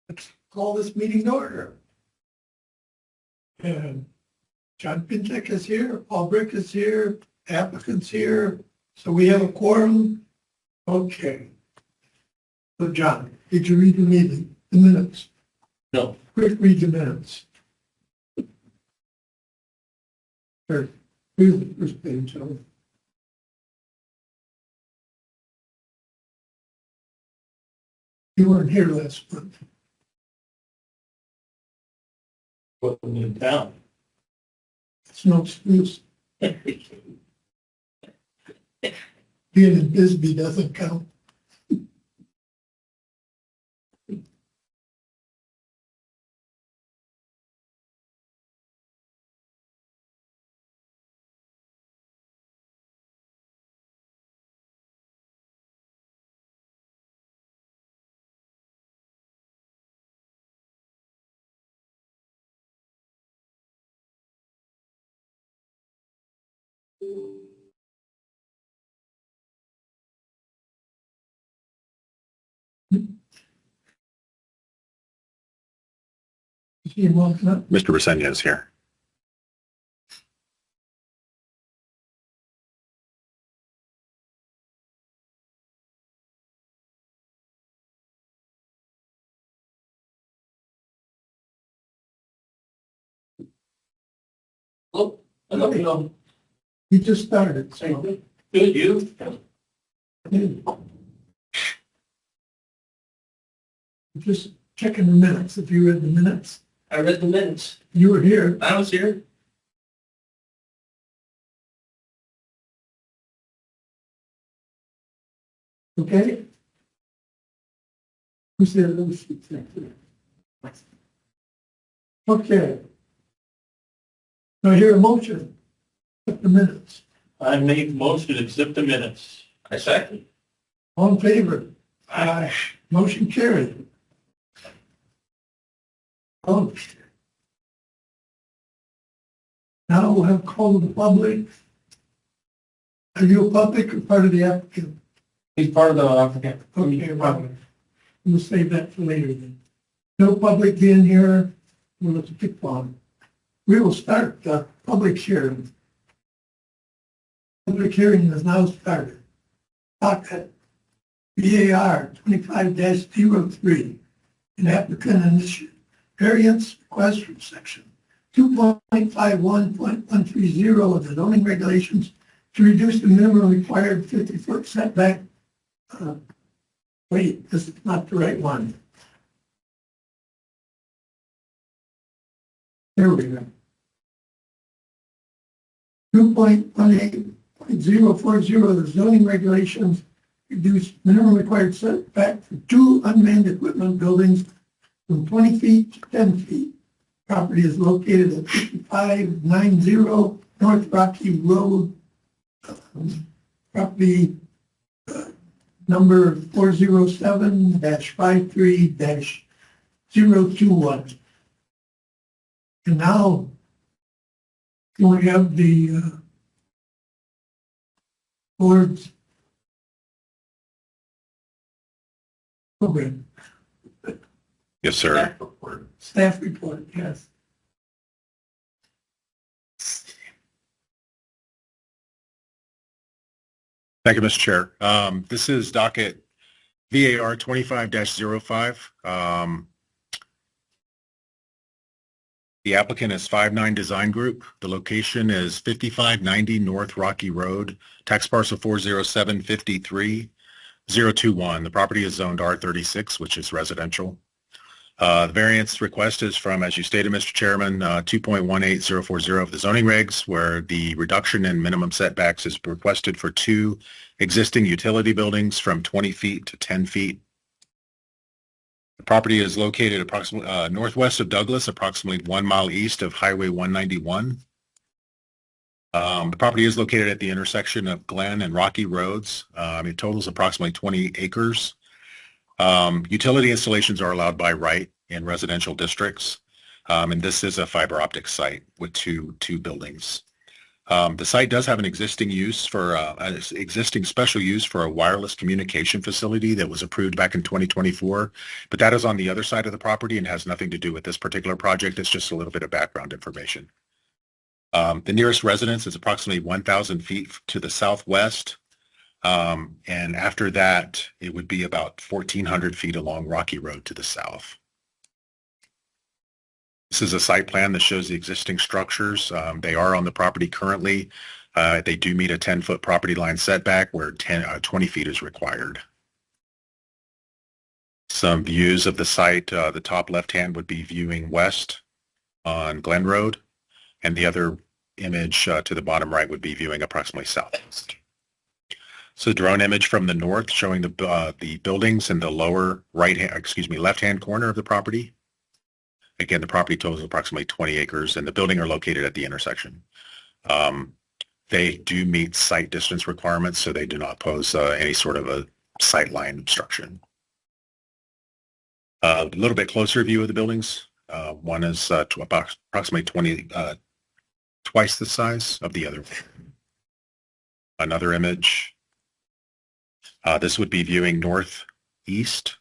Let's call this meeting to order. And John Pinchek is here, Paul Brick is here, applicant's here, so we have a quorum. Okay. So John, did you read the minutes? No. Quick read the minutes. Sure. Here's the first page. So. You weren't here last month. Wasn't in town. It's no excuse. Being in Bisbee doesn't count. Mr. Resenya is here. Oh, I don't know. We just started, so. Good, you? Just checking the minutes, if you read the minutes. I read the minutes. You were here. I was here. Okay? Who said those? Okay. Do I hear a motion? Accept the minutes. I made the motion to accept the minutes. I second. All in favor? Aye. Motion carried. Oh. Now we'll have call to the public. Are you a public or part of the applicant? He's part of the applicant. Okay, well, we'll save that for later then. No public being here, we'll let the pick on. We will start the public hearing. Public hearing is now started. Docket VAR 25-03. An applicant initiated variance request from section 2.51.130 of the zoning regulations to reduce the minimum required 50-foot setback. Wait, this is not the right one. There we go. 2.18.040 of the zoning regulations reduce minimum required setback for two unmanned equipment buildings from 20 feet to 10 feet. Property is located at 5590 North Rocky Road. Property number 407-53-021. And now we have the board's program. Yes, sir. Staff report, yes. Thank you, Mr. Chair. This is docket VAR 25-05. The applicant is 59 Design Group. The location is 5590 North Rocky Road, tax parcel 407-53-021. The property is zoned R36, which is residential. The variance request is from, as you stated, Mr. Chairman, 2.18040 of the zoning regs, where the reduction in minimum setbacks is requested for two existing utility buildings from 20 feet to 10 feet. The property is located approximately northwest of Douglas, approximately 1 mile east of Highway 191. The property is located at the intersection of Glen and Rocky Roads. It totals approximately 20 acres. Utility installations are allowed by right in residential districts, and this is a fiber optic site with two buildings. The site does have an existing use for an existing special use for a wireless communication facility that was approved back in 2024, but that is on the other side of the property and has nothing to do with this particular project. It's just a little bit of background information. The nearest residence is approximately 1,000 feet to the southwest. And after that, it would be about 1,400 feet along Rocky Road to the south. This is a site plan that shows the existing structures. They are on the property currently. They do meet a 10-foot property line setback where 20 feet is required. Some views of the site, the top left-hand would be viewing west on Glen Road, and the other image to the bottom right would be viewing approximately southeast. So drone image from the north showing the buildings in the lower left-hand corner of the property. Again, the property totals approximately 20 acres and the building are located at the intersection. They do meet site distance requirements, so they do not pose any sort of a sight line obstruction. A little bit closer view of the buildings. One is approximately twice the size of the other. Another image. This would be viewing northeast,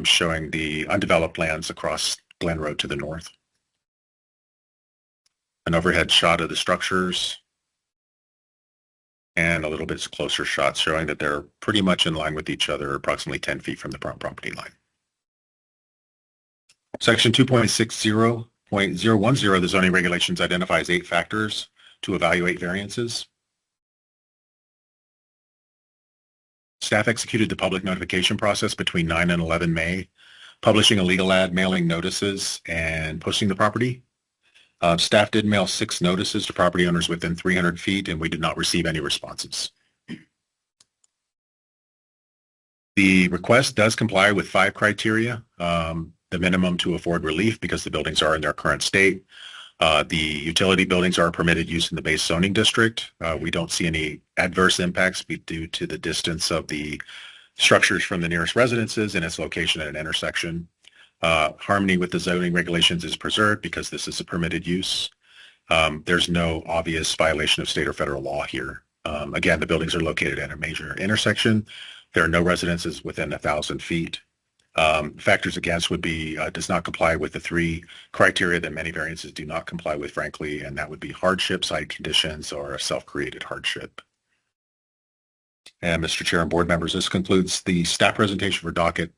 showing the undeveloped lands across Glen Road to the north. An overhead shot of the structures. And a little bit closer shot showing that they're pretty much in line with each other, approximately 10 feet from the property line. Section 2.60.010 of the zoning regulations identifies 8 factors to evaluate variances. Staff executed the public notification process between 9 and 11 May, publishing a legal ad, mailing notices, and posting the property. Staff did mail 6 notices to property owners within 300 feet, and we did not receive any responses. The request does comply with 5 criteria. The minimum to afford relief because the buildings are in their current state. The utility buildings are permitted use in the base zoning district. We don't see any adverse impacts due to the distance of the structures from the nearest residences and its location at an intersection. Harmony with the zoning regulations is preserved because this is a permitted use. There's no obvious violation of state or federal law here. Again, the buildings are located at a major intersection. There are no residences within 1,000 feet. Factors against would be does not comply with the 3 criteria that many variances do not comply with, frankly, and that would be hardship, site conditions, or a self-created hardship. And Mr. Chair and board members, this concludes the staff presentation for docket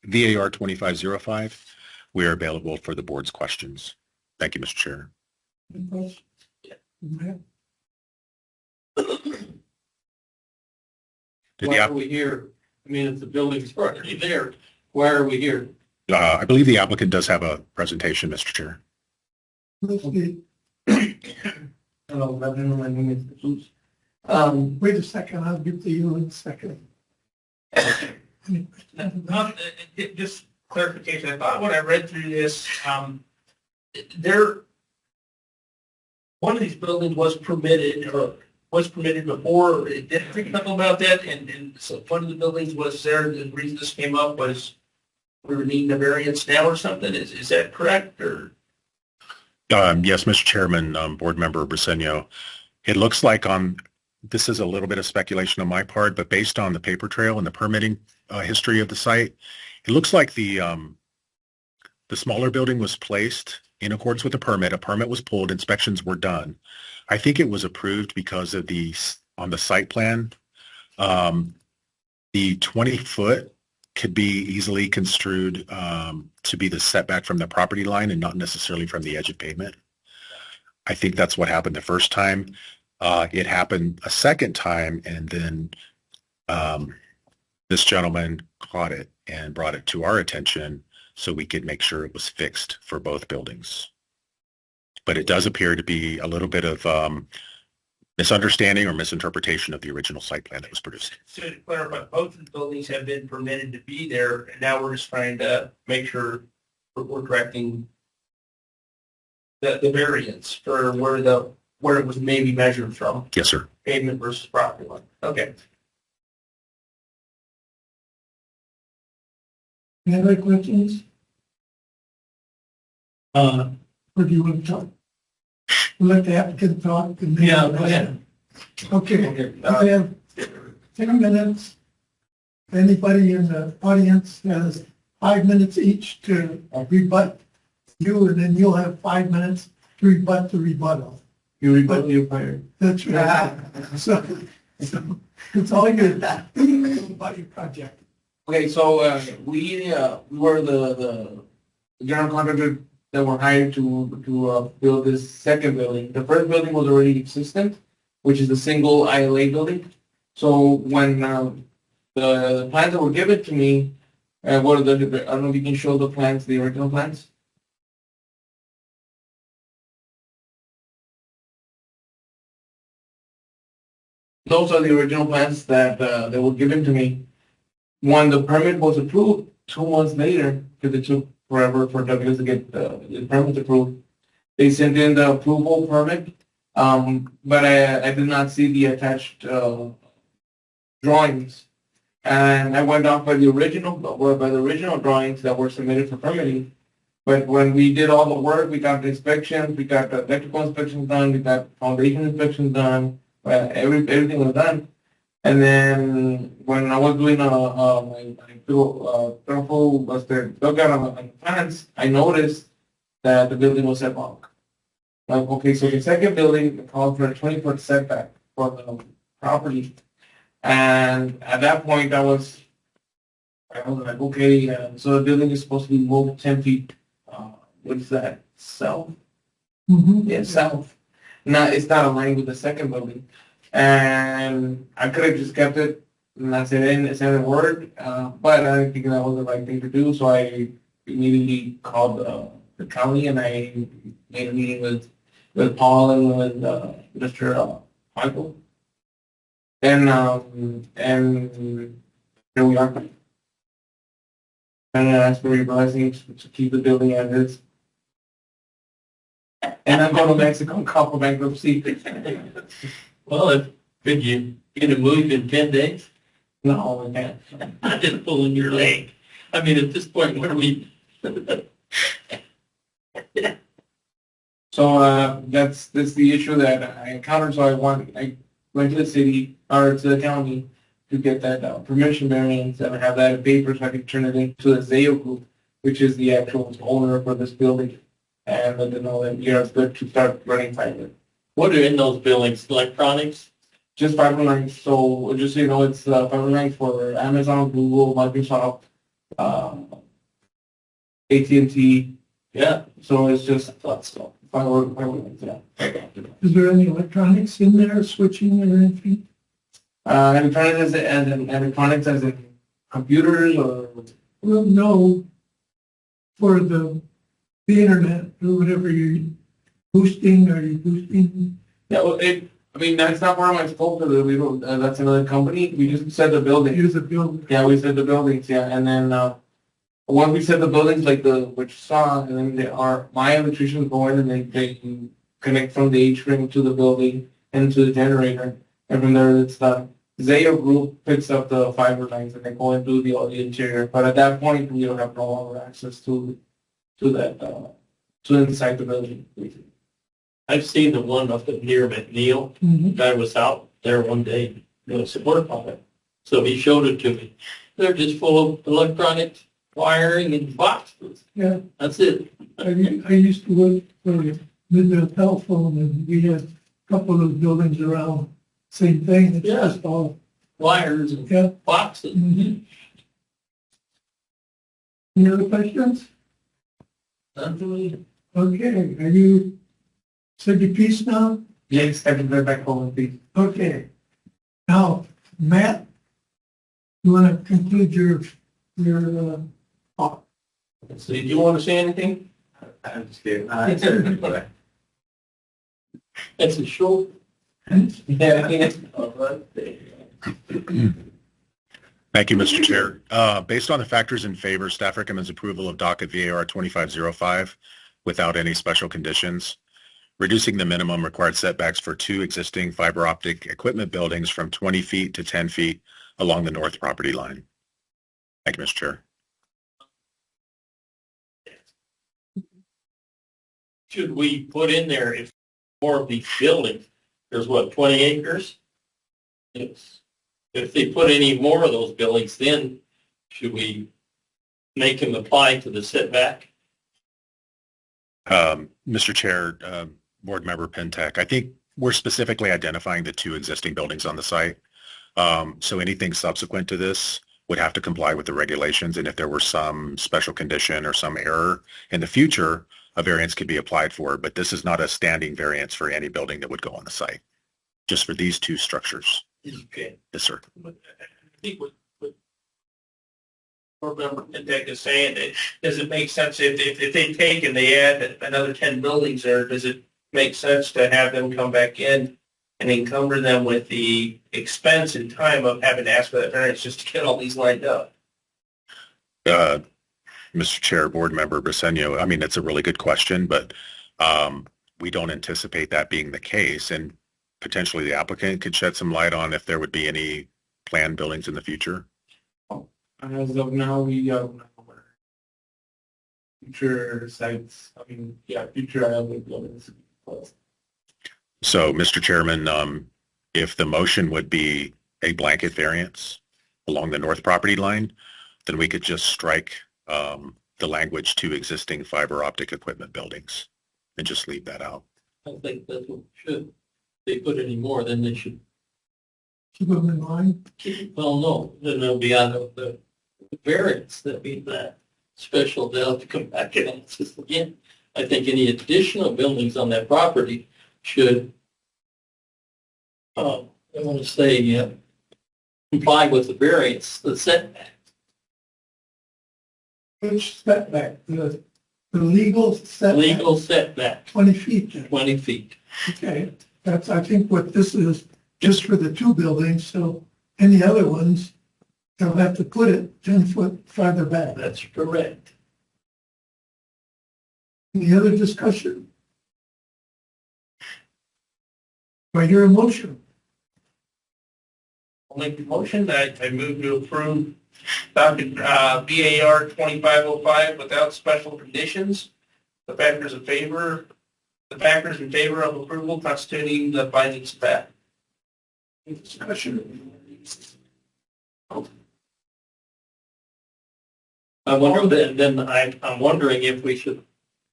VAR 2505. We are available for the board's questions. Thank you, Mr. Chair. Any questions? Why are we here? I mean, if the building's already there, why are we here? I believe the applicant does have a presentation, Mr. Chair. Hello, my name is Jesus. Wait a second, I'll give to you in a second. Just clarification, I thought when I read through this, one of these buildings was permitted before, did I think something about that? And so one of the buildings was there, the reason this came up was we were needing a variance now or something, is that correct, or? Yes, Mr. Chairman, board member Briceño, it looks like this is a little bit of speculation on my part, but based on the paper trail and the permitting history of the site, it looks like the smaller building was placed in accordance with the permit. A permit was pulled, inspections were done. I think it was approved because of on the site plan, the 20-foot could be easily construed to be the setback from the property line and not necessarily from the edge of pavement. I think that's what happened the first time. It happened a second time, and then this gentleman caught it and brought it to our attention so we could make sure it was fixed for both buildings. But it does appear to be a little bit of misunderstanding or misinterpretation of the original site plan that was produced. So to clarify, both of the buildings have been permitted to be there, and now we're just trying to make sure we're correcting the variance for where it was maybe measured from. Yes, sir. Pavement versus property line. Okay. Any other questions? Or do you want to talk? We'll let the applicant talk. And then- Yeah, go ahead. Okay, Okay, we have 10 minutes. Anybody in the audience has 5 minutes each to rebut you, and then you'll have 5 minutes to rebut the rebuttal. you rebut your fire. That's right. So it's all good about your project. Okay, so we were the general contractor that were hired to build this second building. The first building was already existent, which is the single ILA building. So when the plans that were given to me, what are the, I don't know if you can show the plans, the original plans. Those are the original plans that were given to me. When the permit was approved, 2 months later, because it took forever for Douglas to get the permit approved, they sent in the approval permit, but I did not see the attached drawings. And I went off by the original drawings that were submitted for permitting. But when we did all the work, we got the inspections, we got the electrical inspections done, we got foundation inspections done, everything was done. And then when I was doing my thorough dugout on the plans, I noticed that the building was setback. Like, okay, so the second building called for a 20-foot setback for the property. And at that point, I was like, okay, so the building is supposed to be moved 10 feet. What is that? South? Yeah, south. Now, it's not aligned with the second building. And I could have just kept it and not said a word, but I didn't think that was the right thing to do. So I immediately called the county and I made a meeting with Paul and with Mr. Michael. And here we are. And I asked for your blessing to keep the building as is. And I'm going to Mexico and call for bankruptcy. Well, could you get it moved in 10 days? No, I can't. I'm just pulling your leg. I mean, at this point, where we, So that's the issue that I encountered. So I went to the city or to the county to get that permission variance and have that in paper so I could turn it into the Zayo Group, which is the actual owner for this building, and let them know that it's good to start running fiber. what are in those buildings? Electronics? Just fiber lines. So just so you know, it's fiber lines for Amazon, Google, Microsoft, AT&T. Yeah. So it's just fiber lines. Yeah. Is there any electronics in there, switching or anything? Electronics as in computers or Well, no, for the internet or whatever you're boosting, are you boosting? yeah. Well, I mean that's not part of my scope. We don't. That's another company. We just said the building. Use a building. Yeah, we said the buildings. Yeah, and then once we said the buildings, like which saw, and then my electricians go in and they can connect from the H-ring to the building and to the generator, and from there it's done. Zayo Group picks up the fiber lines and they go and do the interior. But at that point, we don't have no longer access to that to inside the building. I've seen the one up near McNeil. Mhm. Guy was out there one day doing some work on it. So he showed it to me. They're just full of electronics, wiring, and boxes. Yeah, That's it. I used to work for Midvale Telephone, and we had a couple of buildings around, same thing, it's Yeah. just all, Wires and yeah. boxes. Mhm. Any other questions? None for me. Okay, are you, said your piece now? Yes, I can go back home, please. Okay. Now, Matt, you want to conclude your So do you want to say anything? I'm just kidding. It's a short. Yeah. Thank you, Mr. Chair. Based on the factors in favor, staff recommends approval of docket VAR 2505 without any special conditions, reducing the minimum required setbacks for 2 existing fiber optic equipment buildings from 20 feet to 10 feet along the north property line. Thank you, Mr. Chair. Should we put in there if more of these buildings, there's what, 20 acres? If they put any more of those buildings, then should we make them apply to the setback? Mr. Chair, Board Member Pentek, I think we're specifically identifying the two existing buildings on the site. So anything subsequent to this would have to comply with the regulations. And if there were some special condition or some error in the future, a variance could be applied for. But this is not a standing variance for any building that would go on the site, just for these two structures. Okay. Yes, sir. I think what Board Member Pentek is saying, that does it make sense if they take and they add another 10 buildings there, does it make sense to have them come back in and encumber them with the expense and time of having to ask for that variance just to get all these lined up? Mr. Chair, Board Member Briseño, I mean, it's a really good question, but we don't anticipate that being the case. And potentially the applicant could shed some light on if there would be any planned buildings in the future. As of now, we don't know where future sites, future island buildings. So, Mr. Chairman, if the motion would be a blanket variance along the north property line, then we could just strike the language to existing fiber optic equipment buildings and just leave that out. I think that's what we should. If they put any more, then they should Keep them in mind. Well, no, then they'll be on the variance, that means that special, they'll have to come back and ask us again. I think any additional buildings on that property should, I want to say, comply with the variance, the setback. Which setback? The legal setback? Legal setback, 20 feet. then. 20 feet. Okay, that's, I think, what this is, just for the two buildings, so any other ones, they'll have to put it 10 foot farther back. That's correct. Any other discussion? Do I hear a motion? I'll make the motion. I move to approve BAR 2505 without special conditions. The factors in favor of approval constituting the findings of fact. Discussion. I wonder, then I'm wondering if we should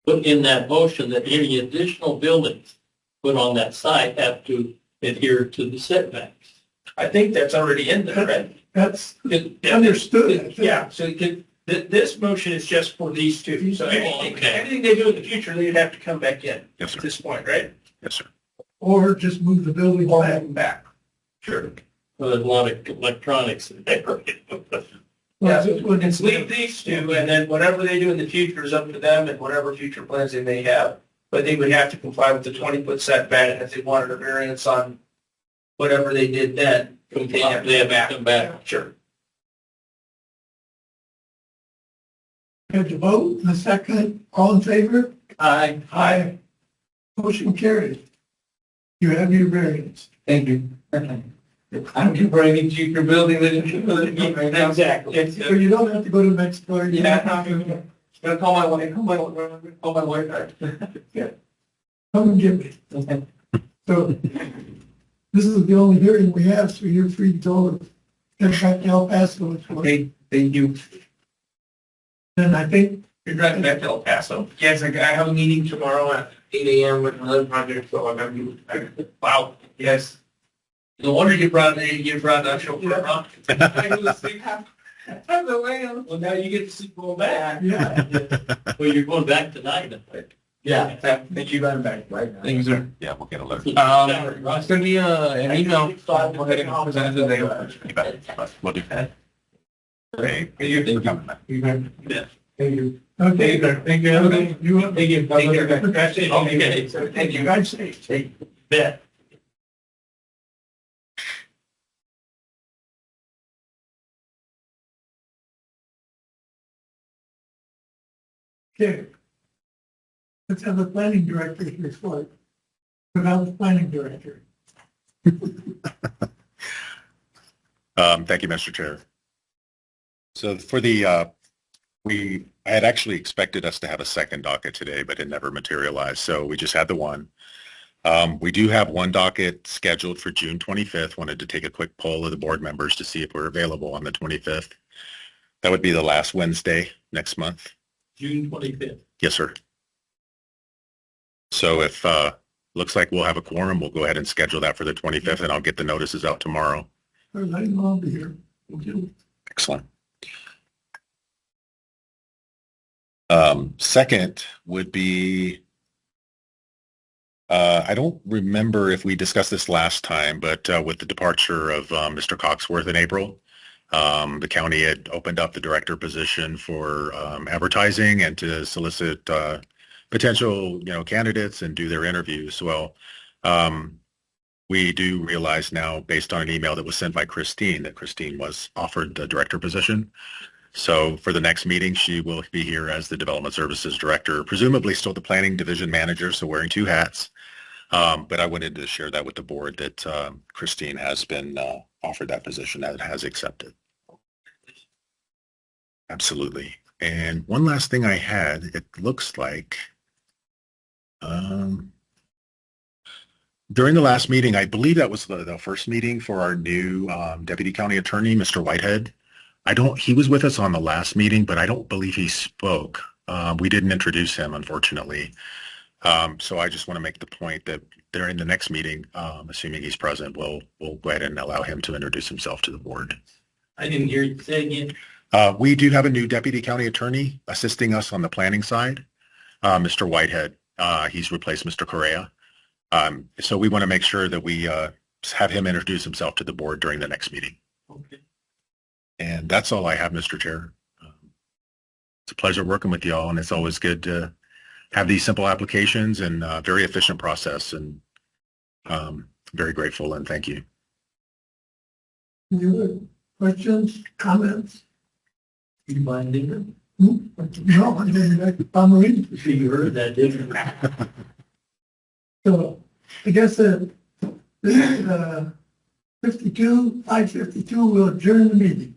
put in that motion that any additional buildings put on that site have to adhere to the setbacks. I think that's already in there, right? That's understood. I think. Yeah, so this motion is just for these two. So Okay. anything they do in the future, they'd have to come back in Yes, at sir. this point, right? Yes, sir. Or just move the building Or back. have them back. Sure. There's a lot of electronics in there. Yeah, so let's leave these two, and then whatever they do in the future is up to them and whatever future plans they may have. But they would have to comply with the 20-foot setback, and if they wanted a variance on whatever they did then, they have to come back. Sure. Had to vote in a second. All in favor? Aye. Aye. Motion carried. You have your variance. Thank you. I'm comparing future building right now. Exactly. So you don't have to go to Mexico. Yeah, I'm gonna call my wife, call my wife. Come and get me. So this is the only hearing we have, so you're free to go and back to El Paso. Okay, thank you. And I think You're driving back to El Paso. Yes, I have a meeting tomorrow at 8 a.m. with another project, so I'm gonna be. Wow. Yes. No wonder you brought that chauffeur, huh? I go to sleep half the way. Well, now you get to sleep going back. yeah, Well, you're going back tonight, I think. Yeah, thank you. I'm back right now. Thank you, sir. Yeah, we'll get a alert. It's gonna be an email. I'll go ahead and present it today. You bet. We'll do that. Hey, Thank you. thank you for coming back. Yeah. Thank you. okay. Thank you. Have a good. You Thank you. Take care. Okay. Thank you. Guys, safe. Bet. Okay. Let's have the planning director's report. Without the planning director. Thank you, Mr. Chair. So for the, I had actually expected us to have a second docket today, but it never materialized. So we just had the one. We do have one docket scheduled for June 25th. Wanted to take a quick poll of the board members to see if we're available on the 25th. That would be the last Wednesday next month. June 25th. Yes, sir. So if looks like we'll have a quorum, we'll go ahead and schedule that for the 25th, and I'll get the notices out tomorrow. Or let him on here. Okay. Excellent. Second would be, I don't remember if we discussed this last time, but with the departure of Mr. Coxworth in April, the county had opened up the director position for advertising and to solicit potential, candidates and do their interviews. Well, we do realize now, based on an email that was sent by Christine, that Christine was offered the director position. So for the next meeting, she will be here as the Development Services Director, presumably still the Planning Division Manager, so wearing two hats. But I wanted to share that with the board that Christine has been offered that position, that it has accepted. Absolutely. And one last thing I had, it looks like during the last meeting, I believe that was the first meeting for our new Deputy County Attorney, Mr. Whitehead. He was with us on the last meeting, but I don't believe he spoke. We didn't introduce him, unfortunately. So I just want to make the point that during the next meeting, assuming he's present, we'll go ahead and allow him to introduce himself to the board. I didn't hear you say again. We do have a new Deputy County Attorney assisting us on the planning side, Mr. Whitehead. He's replaced Mr. Correa. So we want to make sure that we have him introduce himself to the board during the next meeting. Okay. And that's all I have, Mr. Chair. It's a pleasure working with y'all, and it's always good to have these simple applications and very efficient process. And very grateful and thank you. Any other questions, comments? You mind, Dinger? No, I didn't like the Pomeranian. You heard that, didn't you? So I guess this is 5:52, we'll adjourn the meeting.